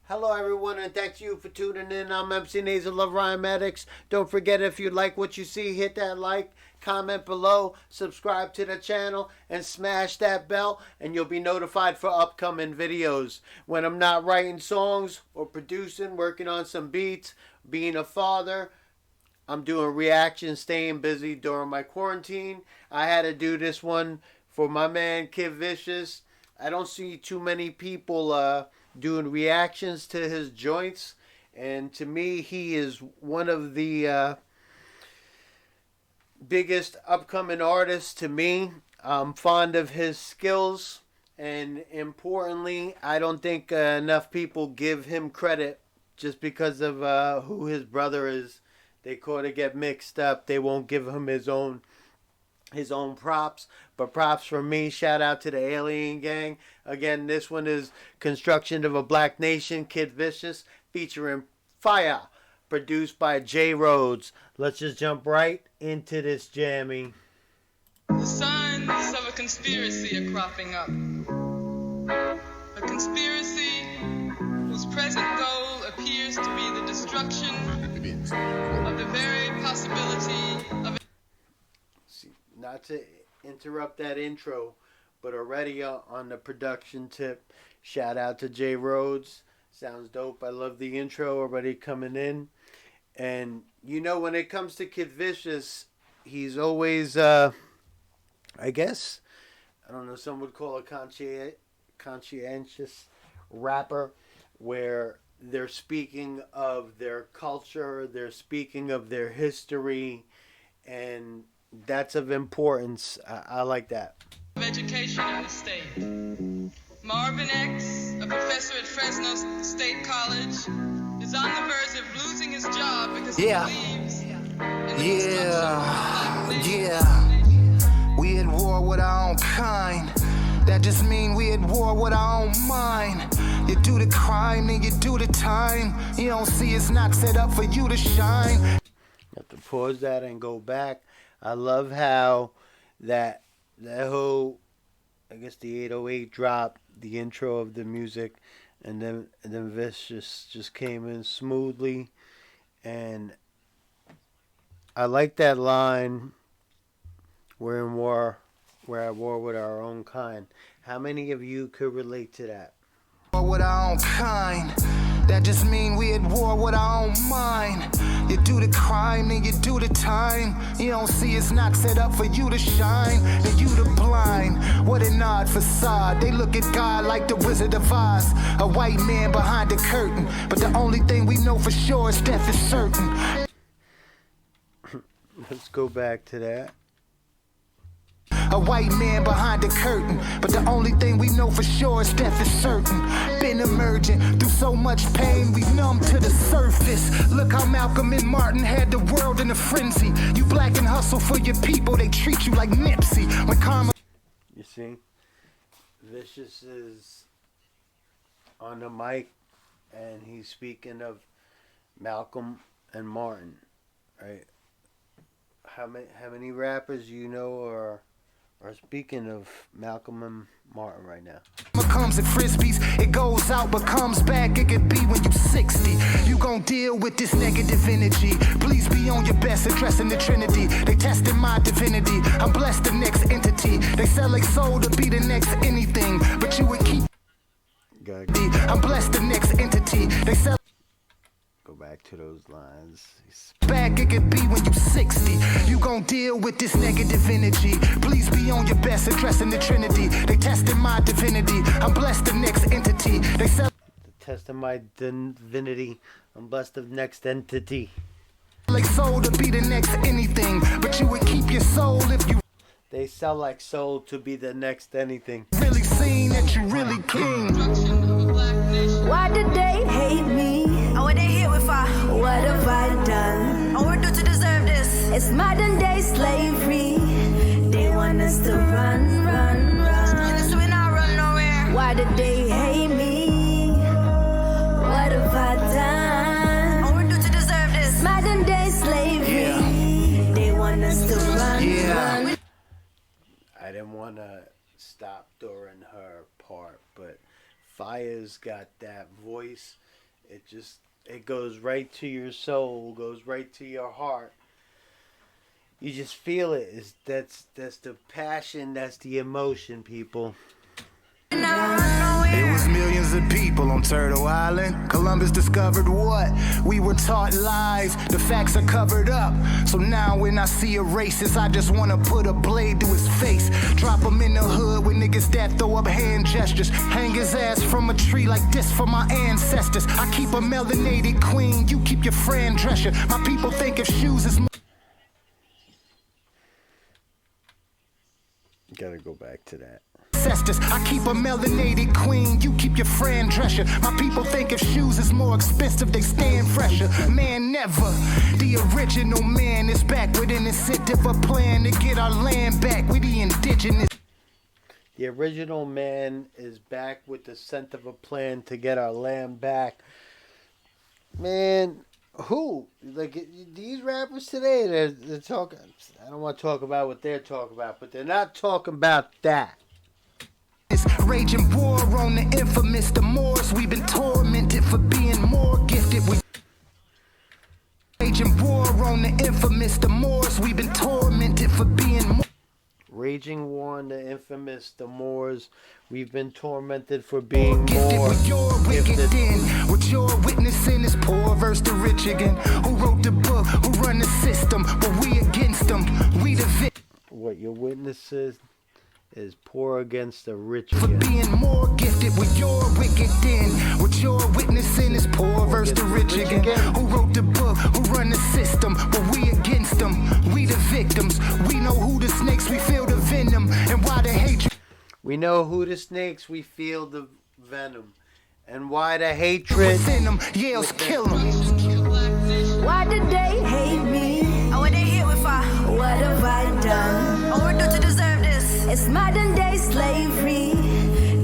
Hello everyone and thank you for tuning in. I'm MC Nasal Love Rhymetics. Don't forget, if you like what you see, hit that like, comment below, subscribe to the channel, and smash that bell, and you'll be notified for upcoming videos. When I'm not writing songs or producing, working on some beats, being a father, I'm doing reactions, staying busy during my quarantine. I had to do this one for my man Kidvishis. I don't see too many people doing reactions to his joints, and to me, he is one of the biggest upcoming artists to me. I'm fond of his skills, and importantly, I don't think enough people give him credit just because of who his brother is. They kind of get mixed up. They won't give him his own props, but props from me. Shout out to the Alien Gang. Again, this one is Construction of a Black Nation, Kidvishis, featuring Fyiah, produced by J Rhodes. Let's just jump right into this jammy. The signs of a conspiracy are cropping up. A conspiracy whose present goal appears to be the destruction of the very possibility of... Not to interrupt that intro, but already on the production tip, shout out to J Rhodes. Sounds dope. I love the intro already coming in. And you know, when it comes to Kidvishis, he's always I guess, I don't know, some would call a conscientious rapper, where they're speaking of their culture, they're speaking of their history, and that's of importance. I like that. Education in the state. Marvin X, a professor at Fresno State College, is on the verge of losing his job because he believes in the We at war with our own kind. That just mean we at war with our own mind. You do the crime, then you do the time. You don't see it's not set up for you to shine. You have to pause that and go back. I love how that whole, I guess the 808 drop, the intro of the music, and then Vicious just came in smoothly, and I like that line, we're in war, we're at war with our own kind. How many of you could relate to that? War with our own kind. That just mean we at war with our own mind. You do the crime, then you do the time. You don't see it's not set up for you to shine. Then you the blind. What an odd facade. They look at God like the Wizard of Oz, a white man behind the curtain. But the only thing we know for sure is death is certain. Let's go back to that. A white man behind the curtain, but the only thing we know for sure is death is certain. Been emerging through so much pain, we numb to the surface. Look how Malcolm and Martin had the world in a frenzy. You black and hustle for your people, they treat you like Nipsey. When karma... You see, Vicious is on the mic, and he's speaking of Malcolm and Martin, right? How many rappers you know are speaking of Malcolm and Martin right now? Comes at frisbees, it goes out but comes back. It could be when you 60. You gon' deal with this negative energy. Please be on your best, addressing the Trinity. They testing my divinity. I'm blessed the next entity. They sell a soul to be the next anything, but you would keep. I'm blessed the next entity. They sell. Go back to those lines. Back, it could be when you 60. You gon' deal with this negative energy. Please be on your best, addressing the Trinity. They testing my divinity. I'm blessed the next entity. They sell. Testing my divinity. I'm blessed the next entity. Like soul to be the next anything, but you would keep your soul if you. They sell like soul to be the next anything. Really seen that you really king. Why did they hate me? Oh, what they hit with fire? What have I done? Oh, what do to deserve this? It's modern day slavery. They want us to run. So we not run nowhere. Why did they hate me? What have I done? Oh, what do to deserve this? Modern day slavery. They want us to run. I didn't want to stop during her part, but Fyiah's got that voice It goes right to your soul, goes right to your heart. You just feel it. That's the passion, that's the emotion, people. It was millions of people on Turtle Island. Columbus discovered what? We were taught lies. The facts are covered up. So now when I see a racist, I just wanna put a blade to his face. Drop him in the hood with niggas that throw up hand gestures. Hang his ass from a tree like this for my ancestors. I keep a melanated queen, you keep your friend dresser. My people think if shoes is... Gotta go back to that. I keep a melanated queen, you keep your friend dresser. My people think if shoes is more expensive, they stand fresher. Man, never. The original man is back with an incentive, a plan to get our land back. We the indigenous. The original man is back with the scent of a plan to get our land back. Man, who? Like, these rappers today, they're talking... I don't want to talk about what they're talking about, but they're not talking about that. Raging war on the infamous, the Moors. We've been tormented for being more gifted. Raging war on the infamous, the Moors. We've been tormented for being more. Raging war on the infamous, the Moors. We've been tormented for being more gifted. What you're witnessing is poor versus the rich again. Who wrote the book? Who run the system? But we against them. We the victim. What your witnesses is poor against the rich for again. Being more gifted with your wicked then. What you're witnessing is poor versus the rich again. Who wrote the book? Who run the system? But we against them. We the victims. We know who the snakes. We feel the venom. And why the hatred. We know who the snakes. We feel the venom. And why the hatred. Yells kill them. Why did they hate me? Oh, what they hit with fire? What have I done? Oh, what do to deserve this? It's modern day slavery.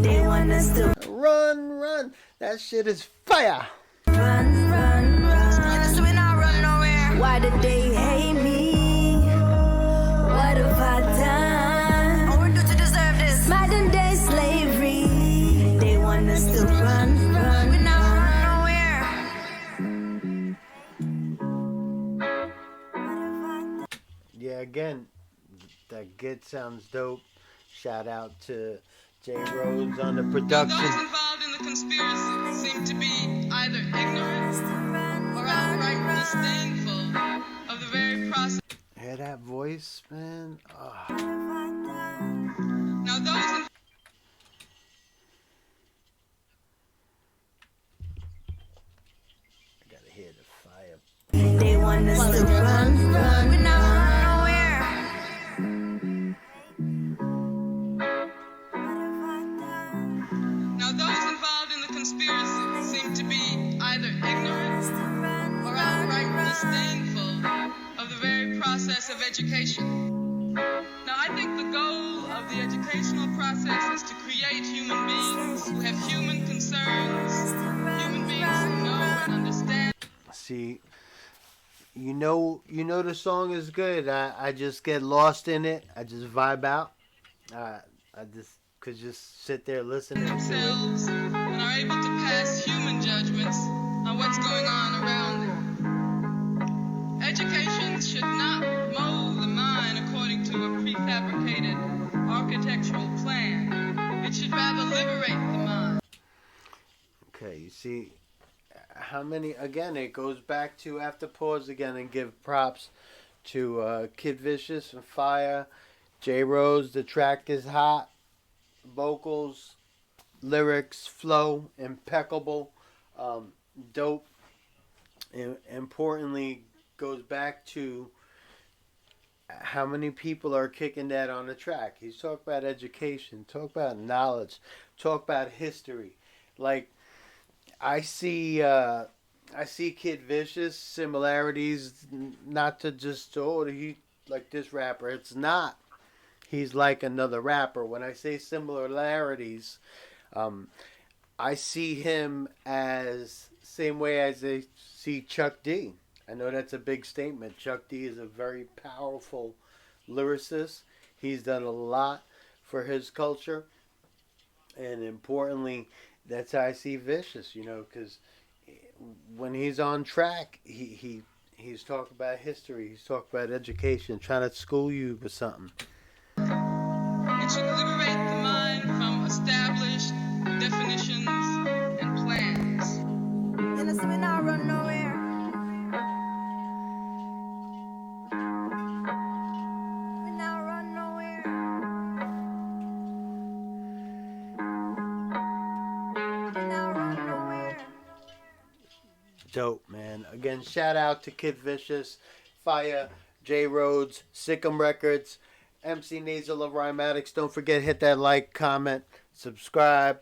They want us to run. That shit is fire. run. And so we not run nowhere. Why did they hate me? What have I done? Oh, what do to deserve this? Modern day slavery. They want us to run. We not run nowhere. Yeah, again, that Git sounds dope. Shout out to J Rhodes on the Now, production. those involved in the conspiracy seem to be either ignorant or outright disdainful of the very process. Hear that voice, man? Oh. Now, those I gotta hear the fire. They want us to run. We not run nowhere. Now, those involved in the conspiracy seem to be either ignorant or outright disdainful of the very process of education. Now, I think the goal of the educational process is to create human beings who have human concerns, human beings who know and understand. See, you know the song is good. I just get lost in it. I just vibe out. I just could just sit there listening to it. Themselves and are able to pass human judgments on what's going on around them. Education should not mold the mind according to a prefabricated architectural plan. It should rather liberate the mind. Okay, you see how many, again, it goes back to, I have to pause again and give props to Kidvishis and Fyiah, J Rhodes. The track is hot. Vocals, lyrics, flow, impeccable, dope. And importantly, goes back to how many people are kicking that on the track. He's talking about education, talk about knowledge, talk about history. Like, I see Kidvishis similarities, not to just, oh, he like this rapper. It's not. He's like another rapper. When I say similarities, I see him as same way as I see Chuck D. I know that's a big statement. Chuck D is a very powerful lyricist. He's done a lot for his culture. And importantly, that's how I see Vicious, because when he's on track, he's talking about history. He's talking about education, trying to school you with something. It should liberate the mind from established definitions and plans. You know, so we not run nowhere. We not run nowhere. We not run nowhere. Dope, man. Again, shout out to Kidvishis, Fyiah, J Rhodes, Sikkim Records, MC Nasal of Rhymatics. Don't forget, hit that like, comment, subscribe.